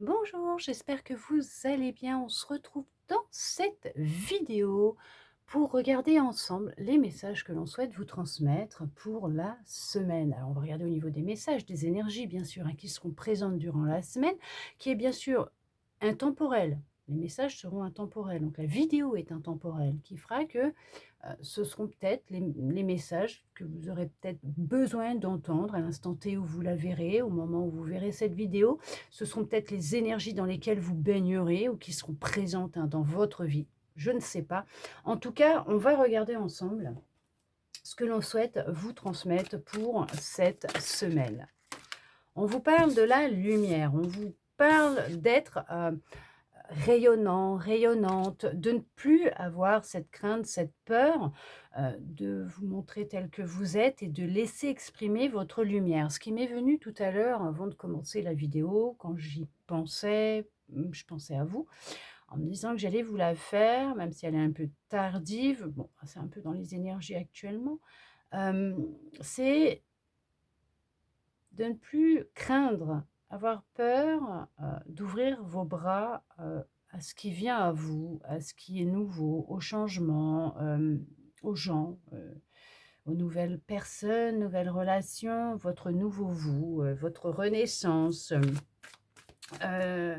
Bonjour, j'espère que vous allez bien. On se retrouve dans cette vidéo pour regarder ensemble les messages que l'on souhaite vous transmettre pour la semaine. Alors, on va regarder au niveau des messages, des énergies, bien sûr, qui seront présentes durant la semaine, qui est bien sûr intemporelle. Les messages seront intemporels. Donc, la vidéo est intemporelle, qui fera que ce seront peut-être les messages que vous aurez peut-être besoin d'entendre à l'instant T où vous la verrez, au moment où vous verrez cette vidéo. Ce seront peut-être les énergies dans lesquelles vous baignerez ou qui seront présentes, dans votre vie. Je ne sais pas. En tout cas, on va regarder ensemble ce que l'on souhaite vous transmettre pour cette semaine. On vous parle de la lumière, on vous parle d'être, rayonnant, rayonnante, de ne plus avoir cette crainte, cette peur, de vous montrer tel que vous êtes et de laisser exprimer votre lumière. Ce qui m'est venu tout à l'heure avant de commencer la vidéo, quand j'y pensais, je pensais à vous, en me disant que j'allais vous la faire, même si elle est un peu tardive. Bon, c'est un peu dans les énergies actuellement. C'est de ne plus craindre, avoir peur, d'ouvrir vos bras, à ce qui vient à vous, à ce qui est nouveau, au changement, aux gens, aux nouvelles personnes, nouvelles relations, votre nouveau vous, votre renaissance. Heu,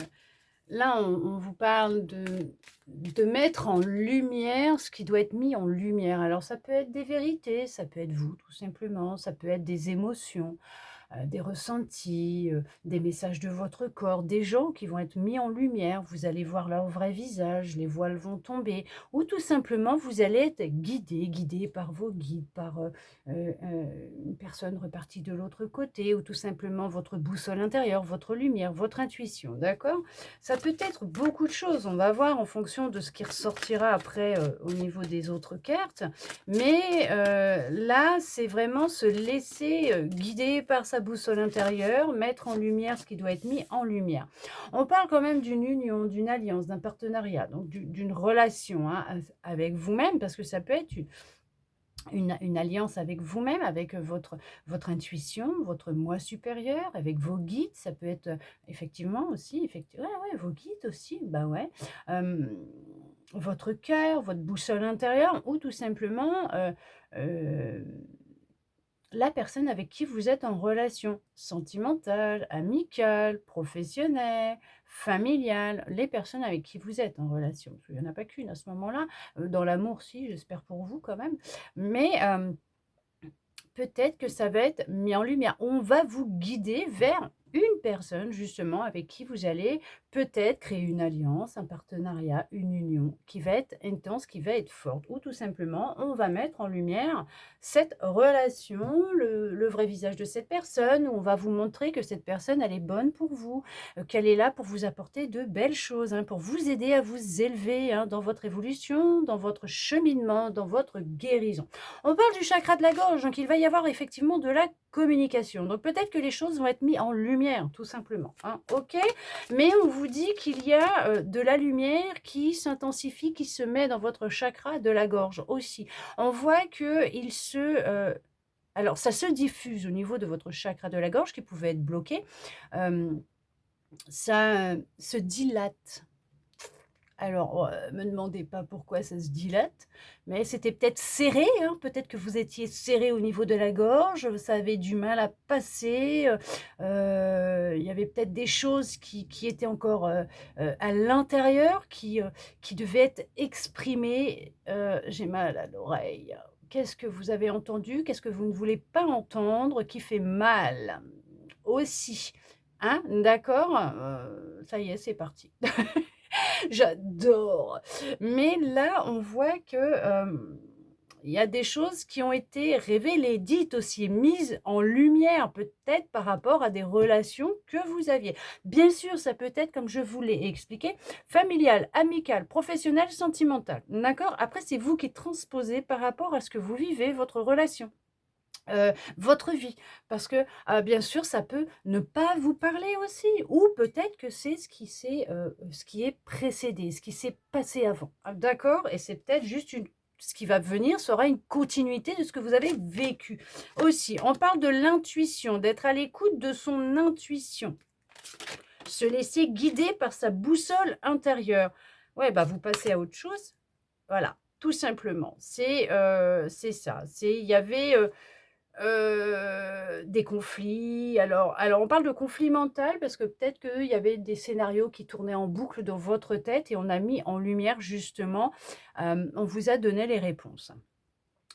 Là, on vous parle de mettre en lumière ce qui doit être mis en lumière. Alors ça peut être des vérités, ça peut être vous tout simplement, ça peut être des émotions, des ressentis, des messages de votre corps, des gens qui vont être mis en lumière. Vous allez voir leur vrai visage, les voiles vont tomber ou tout simplement vous allez être guidé par vos guides, par, une personne repartie de l'autre côté ou tout simplement votre boussole intérieure, votre lumière, votre intuition, d'accord? Ça peut être beaucoup de choses, on va voir en fonction de ce qui ressortira après, au niveau des autres cartes. Mais là, c'est vraiment se laisser, guider par sa boussole intérieure, mettre en lumière ce qui doit être mis en lumière. On parle quand même d'une union, d'une alliance, d'un partenariat, donc d'une relation, avec vous-même, parce que ça peut être une alliance avec vous-même, avec, votre intuition, votre moi supérieur, avec vos guides. Ça peut être, effectivement aussi, ouais, ouais, vos guides aussi, bah, ouais. Hem, Votre cœur, votre boussole intérieure ou tout simplement, heu la personne avec qui vous êtes en relation sentimentale, amicale, professionnelle, familiale, les personnes avec qui vous êtes en relation. Parce qu'il y en a pas qu'une à ce moment-là. Dans l'amour, si, j'espère pour vous quand même. Mais, peut-être que ça va être mis en lumière. On va vous guider vers une personne justement avec qui vous allez peut-être créer une alliance, un partenariat, une union qui va être intense, qui va être forte. Ou tout simplement, on va mettre en lumière cette relation, le vrai visage de cette personne, où on va vous montrer que cette personne, elle est bonne pour vous, qu'elle est là pour vous apporter de belles choses, pour vous aider à vous élever, dans votre évolution, dans votre cheminement, dans votre guérison. On parle du chakra de la gorge, donc il va y avoir effectivement de la communication. Donc peut-être que les choses vont être mises en lumière, tout simplement, OK? Mais on vous dit qu'il y a, de la lumière qui s'intensifie, qui se met dans votre chakra de la gorge aussi. On voit qu'il se, alors ça se diffuse au niveau de votre chakra de la gorge qui pouvait être bloqué, hem, ça, se dilate. Alors, me demandez pas pourquoi ça se dilate, mais c'était peut-être serré, peut-être que vous étiez serré au niveau de la gorge, ça avait du mal à passer, il y avait peut-être des choses qui étaient encore, à l'intérieur, qui devaient être exprimées. J'ai mal à l'oreille. Qu'est-ce que vous avez entendu? Qu'est-ce que vous ne voulez pas entendre qui fait mal? Aussi, d'accord? Ça y est, c'est parti. J'adore. Mais là, on voit que, il y a des choses qui ont été révélées, dites aussi, mises en lumière, peut-être par rapport à des relations que vous aviez. Bien sûr, ça peut être, comme je vous l'ai expliqué, familial, amical, professionnel, sentimental. D'accord? Après, c'est vous qui transposez par rapport à ce que vous vivez, votre relation. Votre vie. Parce que, bien sûr, ça peut ne pas vous parler aussi ou peut-être que c'est ce qui est précédé, ce qui s'est passé avant. D'accord? Et c'est peut-être juste une ce qui va venir sera une continuité de ce que vous avez vécu. Aussi, on parle de l'intuition, d'être à l'écoute de son intuition. Se laisser guider par sa boussole intérieure. Ouais, bah, vous passez à autre chose. Voilà, tout simplement. C'est ça. Il y avait, des conflits. Alors on parle de conflit mental parce que peut-être qu'il y avait des scénarios qui tournaient en boucle dans votre tête et on a mis en lumière justement, on vous a donné les réponses.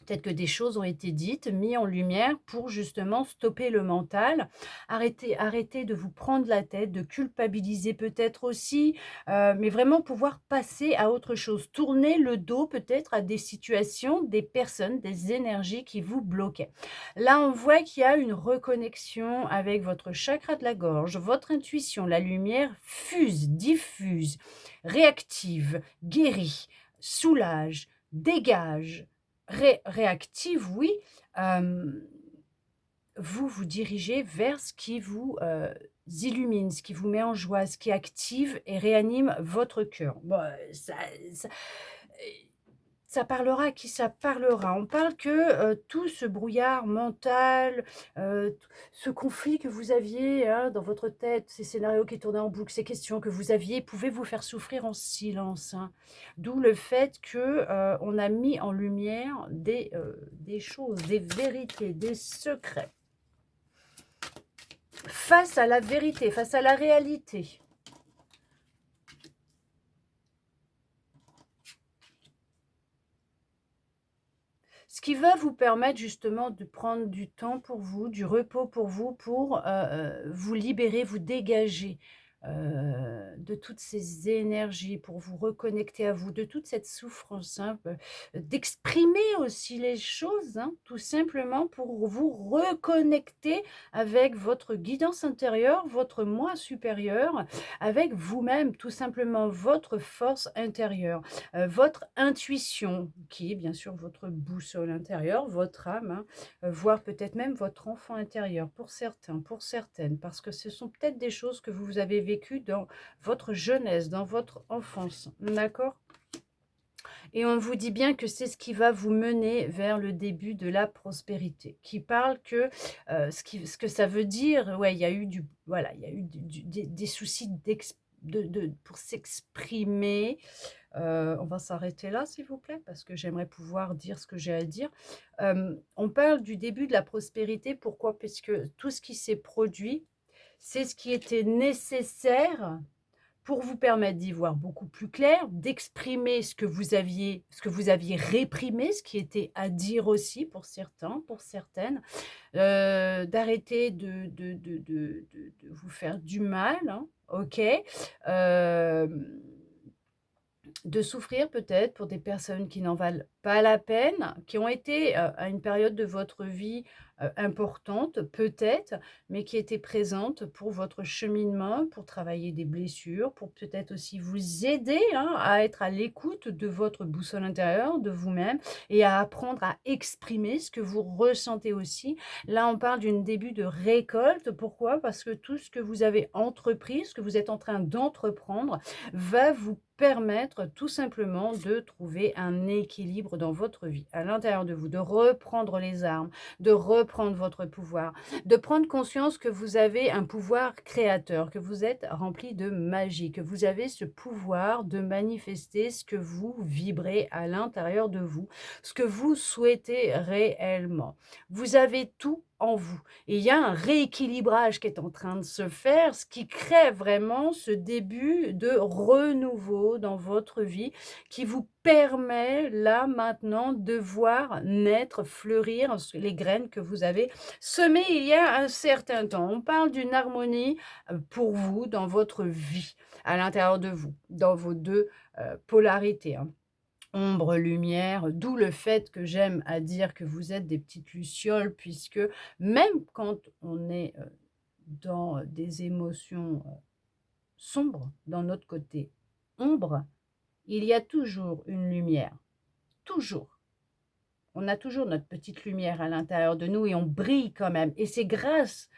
Peut-être que des choses ont été dites, mis en lumière pour justement stopper le mental. Arrêtez de vous prendre la tête, de culpabiliser peut-être aussi, mais vraiment pouvoir passer à autre chose. Tourner le dos peut-être à des situations, des personnes, des énergies qui vous bloquaient. Là, on voit qu'il y a une reconnexion avec votre chakra de la gorge, votre intuition. La lumière fuse, diffuse, réactive, guérit, soulage, dégage. Réactive, oui, hem, vous vous dirigez vers ce qui vous, illumine, ce qui vous met en joie, ce qui active et réanime votre cœur. Bon, ça, ça parlera à qui ça parlera. On parle que, tout ce brouillard mental, t ce conflit que vous aviez, hein, dans votre tête, ces scénarios qui tournaient en boucle, ces questions que vous aviez, pouvaient vous faire souffrir en silence, hein. D'où le fait que, on a mis en lumière des choses, des vérités, des secrets. Face à la vérité, face à la réalité. Ce qui va vous permettre justement de prendre du temps pour vous, du repos pour vous, pour, vous libérer, vous dégager, de toutes ces énergies, pour vous reconnecter à vous, de toute cette souffrance, hein, d'exprimer aussi les choses, hein, tout simplement pour vous reconnecter avec votre guidance intérieure, votre moi supérieur, avec vous-même, tout simplement votre force intérieure. Votre intuition, qui est bien sûr votre boussole intérieure, votre âme, hein, voire peut-être même votre enfant intérieur pour certains, pour certaines, parce que ce sont peut-être des choses que vous avez vécues dans votre jeunesse, dans votre enfance, d'accord? Et on vous dit bien que c'est ce qui va vous mener vers le début de la prospérité, qui parle que, ce que ça veut dire, ouais, il y a eu voilà, il y a eu des soucis pour s'exprimer. On va s'arrêter là, s'il vous plaît, parce que j'aimerais pouvoir dire ce que j'ai à dire. On parle du début de la prospérité, pourquoi? Puisque tout ce qui s'est produit, c'est ce qui était nécessaire pour vous permettre d'y voir beaucoup plus clair, d'exprimer ce que vous aviez réprimé, ce qui était à dire aussi pour certains, pour certaines, d'arrêter de vous faire du mal, hein, OK? Hem De souffrir peut-être pour des personnes qui n'en valent pas la peine, qui ont été, à une période de votre vie, importante peut-être, mais qui étaient présentes pour votre cheminement, pour travailler des blessures, pour peut-être aussi vous aider, hein, à être à l'écoute de votre boussole intérieure, de vous-même et à apprendre à exprimer ce que vous ressentez aussi. Là, on parle d'une début de récolte. Pourquoi? Parce que tout ce que vous avez entrepris, ce que vous êtes en train d'entreprendre va vous permettre tout simplement de trouver un équilibre dans votre vie, à l'intérieur de vous, de reprendre les armes, de reprendre votre pouvoir, de prendre conscience que vous avez un pouvoir créateur, que vous êtes rempli de magie, que vous avez ce pouvoir de manifester ce que vous vibrez à l'intérieur de vous, ce que vous souhaitez réellement. Vous avez tout en vous. Et il y a un rééquilibrage qui est en train de se faire, ce qui crée vraiment ce début de renouveau dans votre vie qui vous permet là maintenant de voir naître, fleurir les graines que vous avez semées il y a un certain temps. On parle d'une harmonie pour vous dans votre vie, à l'intérieur de vous, dans vos deux polarités, hein. Ombre, lumière, d'où le fait que j'aime à dire que vous êtes des petites lucioles puisque même quand on est, dans des émotions, sombres, dans notre côté ombre, il y a toujours une lumière, toujours. On a toujours notre petite lumière à l'intérieur de nous et on brille quand même et c'est grâce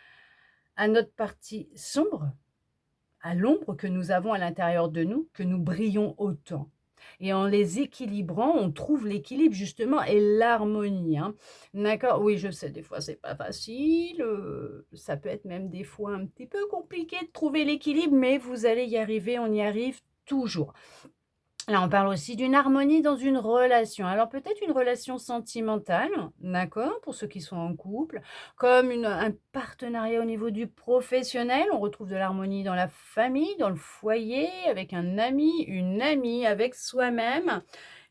à notre partie sombre, à l'ombre que nous avons à l'intérieur de nous, que nous brillons autant. Et en les équilibrant, on trouve l'équilibre justement et l'harmonie, hein. D'accord? Oui, je sais, des fois, c'est pas facile, ça peut être même des fois un petit peu compliqué de trouver l'équilibre, mais vous allez y arriver, on y arrive toujours. Là, on parle aussi d'une harmonie dans une relation. Alors peut-être une relation sentimentale, d'accord, pour ceux qui sont en couple, comme un partenariat au niveau du professionnel. On retrouve de l'harmonie dans la famille, dans le foyer, avec un ami, une amie, avec soi-même.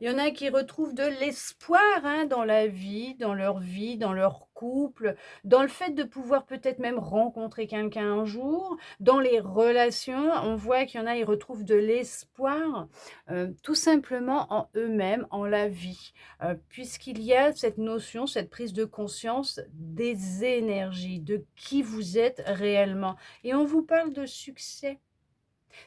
Il y en a qui retrouvent de l'espoir, hein, dans leur vie, dans leur couple, dans le fait de pouvoir peut-être même rencontrer quelqu'un un jour. Dans les relations, on voit qu'il y en a, ils retrouvent de l'espoir tout simplement en eux-mêmes, en la vie, puisqu'il y a cette notion, cette prise de conscience des énergies, de qui vous êtes réellement et on vous parle de succès.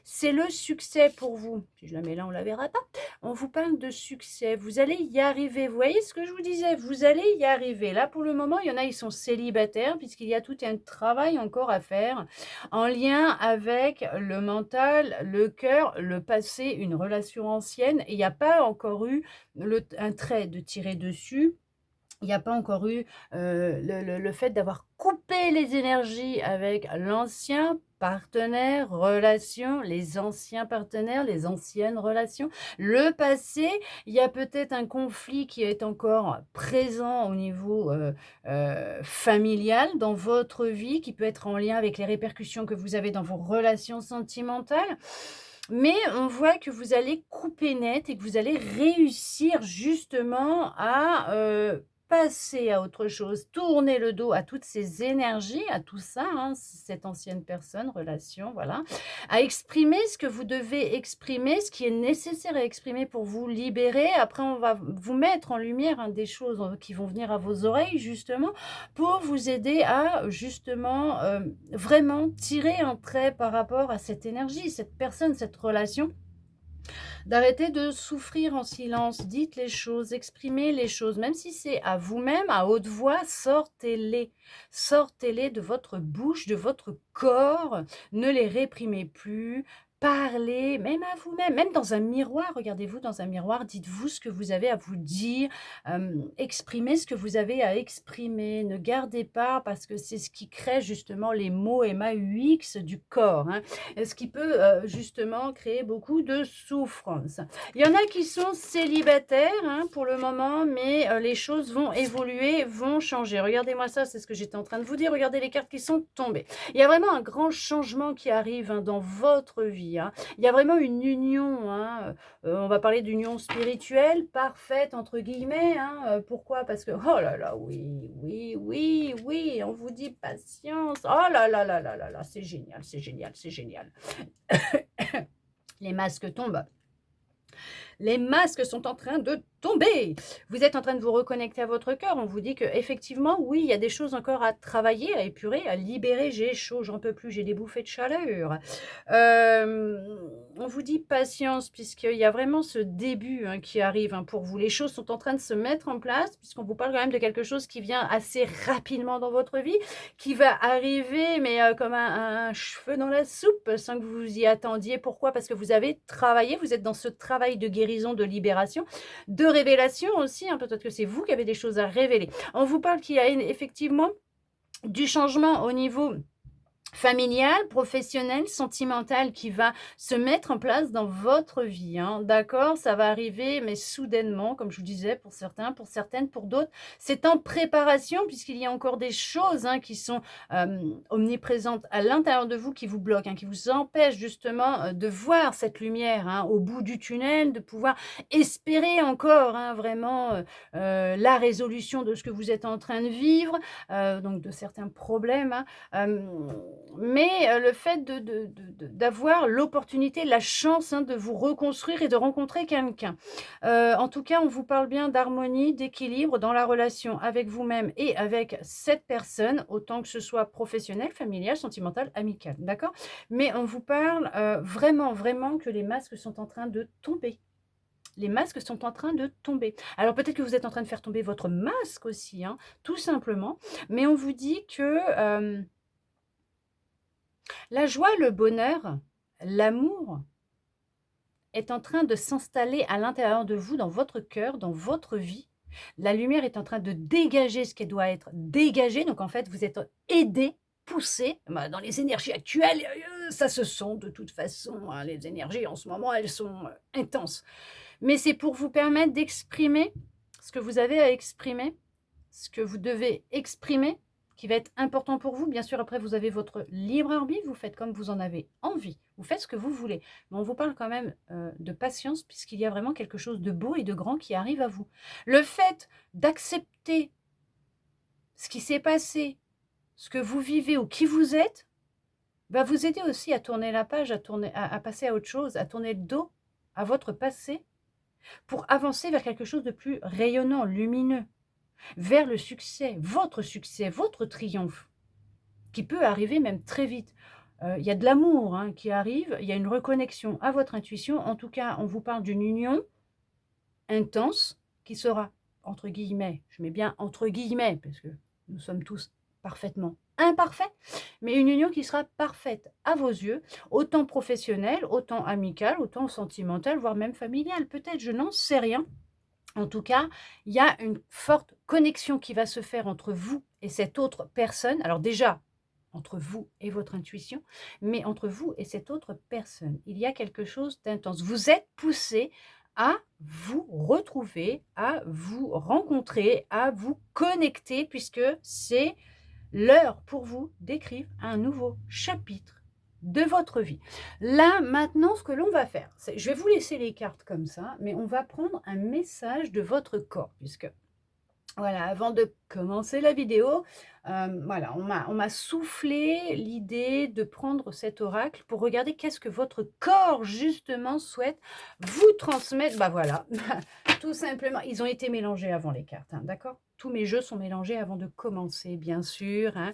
C'est le succès pour vous. Si je la mets là, on la verra pas. On vous parle de succès. Vous allez y arriver. Vous voyez ce que je vous disais? Vous allez y arriver. Là, pour le moment, il y en a, ils sont célibataires puisqu'il y a tout un travail encore à faire en lien avec le mental, le cœur, le passé, une relation ancienne. Il n'y a pas encore eu un trait de tirer dessus. Il n'y a pas encore eu, le fait d'avoir coupé les énergies avec l'ancien partenaire, relation, les anciens partenaires, les anciennes relations. Le passé, il y a peut-être un conflit qui est encore présent au niveau, familial dans votre vie, qui peut être en lien avec les répercussions que vous avez dans vos relations sentimentales. Mais on voit que vous allez couper net et que vous allez réussir justement à, passer à autre chose, tourner le dos à toutes ces énergies, à tout ça, hein, cette ancienne personne, relation, voilà, à exprimer ce que vous devez exprimer, ce qui est nécessaire à exprimer pour vous libérer. Après, on va vous mettre en lumière, hein, des choses, qui vont venir à vos oreilles justement pour vous aider à justement, vraiment tirer un trait par rapport à cette énergie, cette personne, cette relation. D'arrêter de souffrir en silence, dites les choses, exprimez les choses, même si c'est à vous-même, à haute voix, sortez-les. Sortez-les de votre bouche, de votre corps, ne les réprimez plus. Parlez, même à vous-même, même dans un miroir, regardez-vous dans un miroir, dites-vous ce que vous avez à vous dire, exprimez ce que vous avez à exprimer, ne gardez pas parce que c'est ce qui crée justement les mots MAUX du corps, hein, ce qui peut justement créer beaucoup de souffrance. Il y en a qui sont célibataires, hein, pour le moment, mais les choses vont évoluer, vont changer. Regardez-moi ça, c'est ce que j'étais en train de vous dire. Regardez les cartes qui sont tombées. Il y a vraiment un grand changement qui arrive, hein, dans votre vie, hein. Il y a vraiment une union, hein, on va parler d'union spirituelle parfaite, entre guillemets, hein. Pourquoi? Parce que, oh là là, oui, oui, oui, oui, on vous dit patience. Oh là là là là là là, c'est génial, c'est génial, c'est génial. Les masques tombent. Les masques sont en train de tomber. Vous êtes en train de vous reconnecter à votre cœur. On vous dit que effectivement, oui, il y a des choses encore à travailler, à épurer, à libérer. J'ai chaud, j'en peux plus, j'ai des bouffées de chaleur. On vous dit patience puisqu'il y a vraiment ce début, hein, qui arrive, hein, pour vous. Les choses sont en train de se mettre en place puisqu'on vous parle quand même de quelque chose qui vient assez rapidement dans votre vie, qui va arriver, mais comme un cheveu dans la soupe, sans que vous vous y attendiez. Pourquoi? Parce que vous avez travaillé, vous êtes dans ce travail de guérison, de libération, de révélation aussi, hein, peut-être que c'est vous qui avez des choses à révéler. On vous parle qu'il y a effectivement du changement au niveau familial, professionnel, sentimental qui va se mettre en place dans votre vie, hein, d'accord? Ça va arriver, mais soudainement, comme je vous disais, pour certains, pour certaines, pour d'autres, c'est en préparation puisqu'il y a encore des choses, hein, qui sont omniprésentes à l'intérieur de vous, qui vous bloquent, hein, qui vous empêchent justement de voir cette lumière, hein, au bout du tunnel, de pouvoir espérer encore, hein, vraiment la résolution de ce que vous êtes en train de vivre, donc de certains problèmes, hein. Mais le fait d'avoir l'opportunité, la chance, hein, de vous reconstruire et de rencontrer quelqu'un. En tout cas, on vous parle bien d'harmonie, d'équilibre dans la relation avec vous-même et avec cette personne, autant que ce soit professionnel, familial, sentimental, amical, d'accord? Mais on vous parle, vraiment, vraiment que les masques sont en train de tomber. Les masques sont en train de tomber. Alors peut-être que vous êtes en train de faire tomber votre masque aussi, hein, tout simplement, mais on vous dit que, la joie, le bonheur, l'amour est en train de s'installer à l'intérieur de vous, dans votre cœur, dans votre vie. La lumière est en train de dégager ce qui doit être dégagé. Donc en fait, vous êtes aidé, poussé. Bah, dans les énergies actuelles, ça se sent de toute façon, hein, les énergies en ce moment, elles sont, intenses. Mais c'est pour vous permettre d'exprimer ce que vous avez à exprimer, ce que vous devez exprimer, qui va être important pour vous. Bien sûr, après, vous avez votre libre arbitre, vous faites comme vous en avez envie, vous faites ce que vous voulez. Mais on vous parle quand même de patience, puisqu'il y a vraiment quelque chose de beau et de grand qui arrive à vous. Le fait d'accepter ce qui s'est passé, ce que vous vivez ou qui vous êtes, va vous aider aussi à tourner la page, à passer à autre chose, à tourner le dos à votre passé pour avancer vers quelque chose de plus rayonnant, lumineux, vers le succès, votre triomphe, qui peut arriver même très vite. Il y a de l'amour, hein, qui arrive, il y a une reconnexion à votre intuition. En tout cas, on vous parle d'une union intense qui sera, entre guillemets, je mets bien entre guillemets, parce que nous sommes tous parfaitement imparfaits, mais une union qui sera parfaite à vos yeux, autant professionnelle, autant amicale, autant sentimentale, voire même familiale. Peut-être, je n'en sais rien. En tout cas, il y a une forte connexion qui va se faire entre vous et cette autre personne. Alors déjà, entre vous et votre intuition, mais entre vous et cette autre personne. Il y a quelque chose d'intense. Vous êtes poussé à vous retrouver, à vous rencontrer, à vous connecter, puisque c'est l'heure pour vous d'écrire un nouveau chapitre de votre vie. Là, maintenant, ce que l'on va faire, c'est, je vais vous laisser les cartes comme ça, mais on va prendre un message de votre corps, puisque, voilà, avant de commencer la vidéo, voilà, on m'a soufflé l'idée de prendre cet oracle pour regarder qu'est-ce que votre corps, justement, souhaite vous transmettre. Bah voilà, tout simplement. Ils ont été mélangés avant les cartes, hein, d'accord? Tous mes jeux sont mélangés avant de commencer, bien sûr, hein.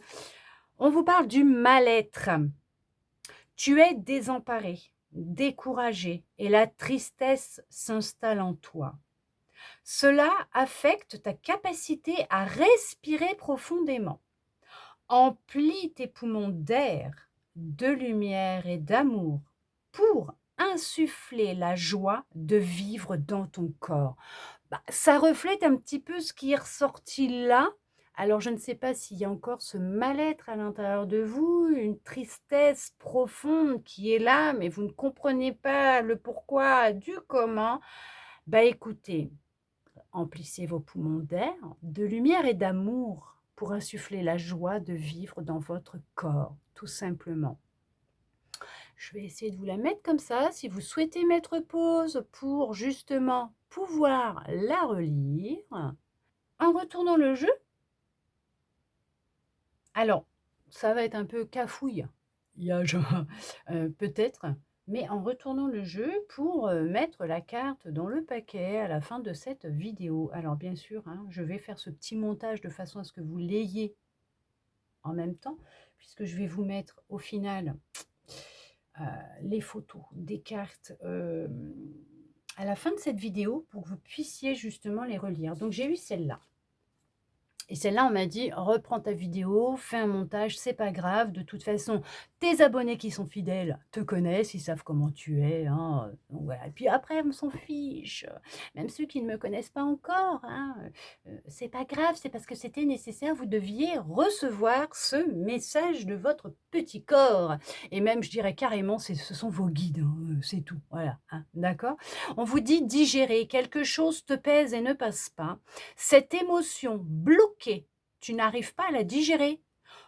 On vous parle du mal-être. Tu es désemparé, découragé et la tristesse s'installe en toi. Cela affecte ta capacité à respirer profondément. Emplis tes poumons d'air, de lumière et d'amour pour insuffler la joie de vivre dans ton corps. Bah, ça reflète un petit peu ce qui est ressorti là. Alors, je ne sais pas s'il y a encore ce mal-être à l'intérieur de vous, une tristesse profonde qui est là, mais vous ne comprenez pas le pourquoi du comment. Bah, écoutez, emplissez vos poumons d'air, de lumière et d'amour pour insuffler la joie de vivre dans votre corps, tout simplement. Je vais essayer de vous la mettre comme ça. Si vous souhaitez mettre pause pour justement pouvoir la relire, en retournant le jeu, alors ça va être un peu cafouille, il y a genre, peut-être, mais en retournant le jeu pour mettre la carte dans le paquet à la fin de cette vidéo. Alors bien sûr, hein, je vais faire ce petit montage de façon à ce que vous l'ayez en même temps, puisque je vais vous mettre au final les photos des cartes à la fin de cette vidéo pour que vous puissiez justement les relire. Donc j'ai eu celle-là. Et celle-là, on m'a dit: «Reprends ta vidéo, fais un montage, c'est pas grave, de toute façon, tes abonnés qui sont fidèles te connaissent, ils savent comment tu es, hein, donc voilà. Et puis après, on s'en fiche, même ceux qui ne me connaissent pas encore, hein, c'est pas grave, c'est parce que c'était nécessaire, vous deviez recevoir ce message de votre petit corps» et même, je dirais carrément, ce sont vos guides, hein, c'est tout, voilà, hein, d'accord? On vous dit: digérer, quelque chose te pèse et ne passe pas. Cette émotion bloquée, tu n'arrives pas à la digérer.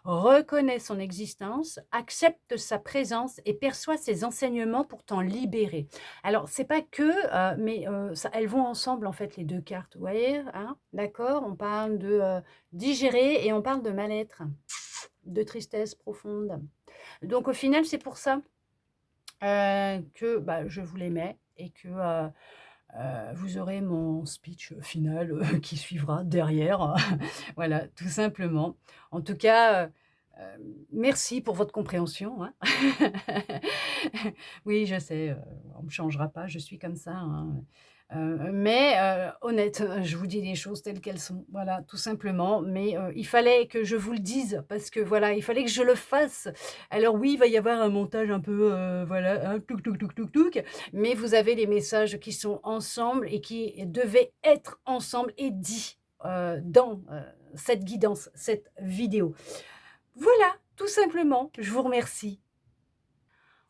Reconnais son existence, accepte sa présence et perçois ses enseignements pour t'en libérer. Alors, c'est pas que, mais elles vont ensemble en fait les deux cartes, vous voyez, hein, d'accord? On parle de digérer et on parle de mal-être, de tristesse profonde. Donc au final, c'est pour ça que bah, je vous les mets et que vous aurez mon speech final qui suivra derrière. Voilà, tout simplement. En tout cas, Merci pour votre compréhension, hein. Oui, je sais, on ne me changera pas, je suis comme ça, hein, mais honnête, je vous dis les choses telles qu'elles sont, voilà, tout simplement. Mais il fallait que je vous le dise parce que, voilà, il fallait que je le fasse. Alors oui, il va y avoir un montage un peu, voilà, hein, touc, touc, touc, touc, touc, mais vous avez les messages qui sont ensemble et qui devaient être ensemble et dits, dans, cette guidance, cette vidéo. Voilà, tout simplement, je vous remercie.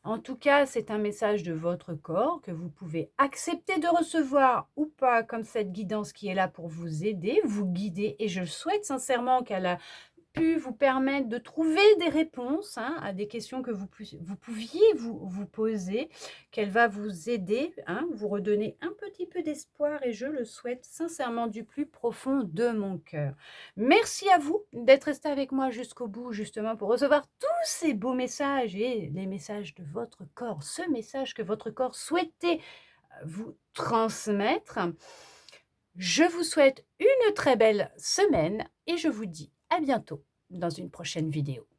En tout cas, c'est un message de votre corps que vous pouvez accepter de recevoir ou pas, comme cette guidance qui est là pour vous aider, vous guider, et je souhaite sincèrement qu'elle a pu vous permettre de trouver des réponses, hein, à des questions que vous pouviez vous poser, qu'elle va vous aider, hein, vous redonner un petit peu d'espoir, et je le souhaite sincèrement du plus profond de mon cœur. Merci à vous d'être resté avec moi jusqu'au bout, justement pour recevoir tous ces beaux messages et les messages de votre corps, ce message que votre corps souhaitait vous transmettre. Je vous souhaite une très belle semaine et je vous dis à bientôt dans une prochaine vidéo.